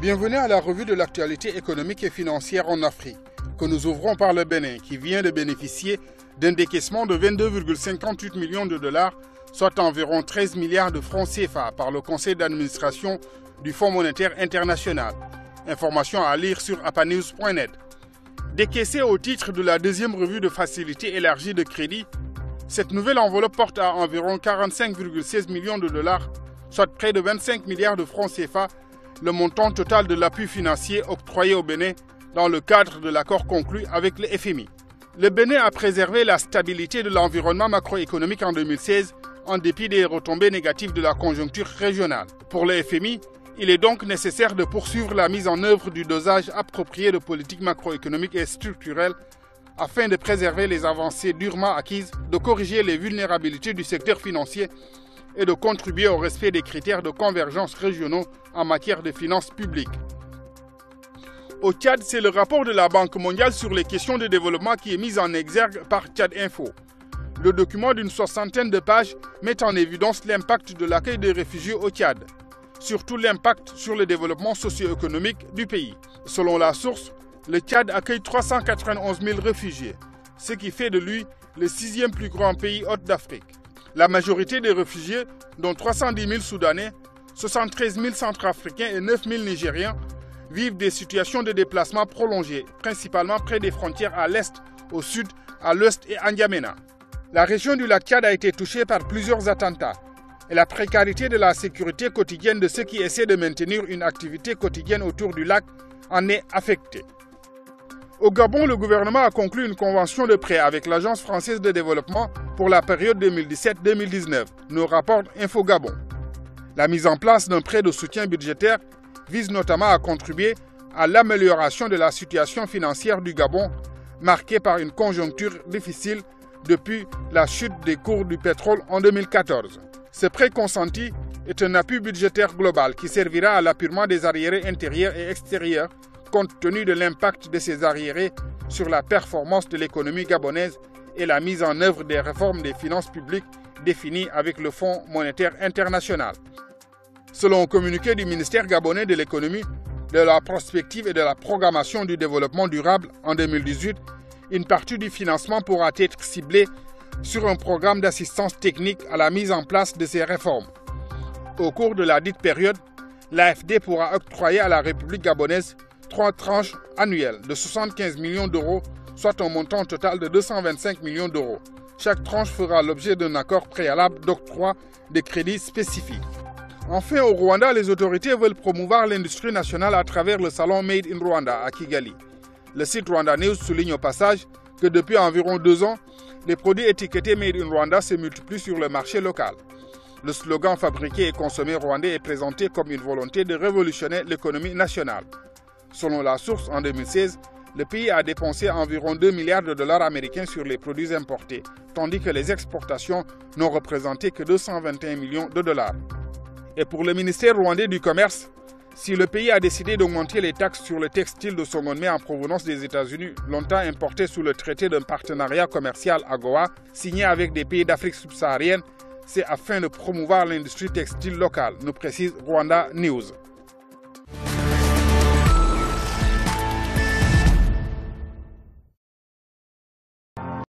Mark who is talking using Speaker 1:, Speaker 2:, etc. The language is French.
Speaker 1: Bienvenue à la revue de l'actualité économique et financière en Afrique, que nous ouvrons par le Bénin, qui vient de bénéficier d'un décaissement de 22,58 millions de dollars, soit environ 13 milliards de francs CFA par le conseil d'administration du Fonds monétaire international. Information à lire sur apanews.net. Décaissée au titre de la deuxième revue de facilité élargie de crédit, cette nouvelle enveloppe porte à environ 45,16 millions de dollars, soit près de 25 milliards de francs CFA, le montant total de l'appui financier octroyé au Bénin dans le cadre de l'accord conclu avec le FMI. Le Bénin a préservé la stabilité de l'environnement macroéconomique en 2016 en dépit des retombées négatives de la conjoncture régionale. Pour le FMI, il est donc nécessaire de poursuivre la mise en œuvre du dosage approprié de politiques macroéconomiques et structurelles afin de préserver les avancées durement acquises, de corriger les vulnérabilités du secteur financier et de contribuer au respect des critères de convergence régionaux en matière de finances publiques. Au Tchad, c'est le rapport de la Banque mondiale sur les questions de développement qui est mis en exergue par Tchad Info. Le document d'une soixantaine de pages met en évidence l'impact de l'accueil des réfugiés au Tchad, surtout l'impact sur le développement socio-économique du pays. Selon la source, le Tchad accueille 391 000 réfugiés, ce qui fait de lui le 6e plus grand pays hôte d'Afrique. La majorité des réfugiés, dont 310 000 Soudanais, 73 000 Centrafricains et 9 000 Nigériens, vivent des situations de déplacement prolongées, principalement près des frontières à l'est, au sud, à l'ouest et à N'Djamena. La région du lac Tchad a été touchée par plusieurs attentats et la précarité de la sécurité quotidienne de ceux qui essaient de maintenir une activité quotidienne autour du lac en est affectée. Au Gabon, le gouvernement a conclu une convention de prêt avec l'Agence française de développement pour la période 2017-2019, nous rapporte Info Gabon. La mise en place d'un prêt de soutien budgétaire vise notamment à contribuer à l'amélioration de la situation financière du Gabon, marquée par une conjoncture difficile depuis la chute des cours du pétrole en 2014. Ce prêt consenti est un appui budgétaire global qui servira à l'appurement des arriérés intérieurs et extérieurs, compte tenu de l'impact de ces arriérés sur la performance de l'économie gabonaise et la mise en œuvre des réformes des finances publiques définies avec le Fonds monétaire international. Selon un communiqué du ministère gabonais de l'économie, de la prospective et de la programmation du développement durable en 2018, une partie du financement pourra être ciblée sur un programme d'assistance technique à la mise en place de ces réformes. Au cours de la dite période, l'AFD pourra octroyer à la République gabonaise 3 tranches annuelles de 75 millions d'euros, soit un montant total de 225 millions d'euros. Chaque tranche fera l'objet d'un accord préalable d'octroi de crédits spécifiques. Enfin, au Rwanda, les autorités veulent promouvoir l'industrie nationale à travers le salon Made in Rwanda à Kigali. Le site Rwanda News souligne au passage que depuis environ 2 ans, les produits étiquetés Made in Rwanda se multiplient sur le marché local. Le slogan fabriqué et consommé rwandais est présenté comme une volonté de révolutionner l'économie nationale. Selon la source, en 2016, le pays a dépensé environ 2 milliards de dollars américains sur les produits importés, tandis que les exportations n'ont représenté que 221 millions de dollars. Et pour le ministère rwandais du Commerce, si le pays a décidé d'augmenter les taxes sur le textile de seconde main en provenance des États-Unis, longtemps importé sous le traité d'un partenariat commercial AGOA, signé avec des pays d'Afrique subsaharienne, c'est afin de promouvoir l'industrie textile locale, nous précise Rwanda News.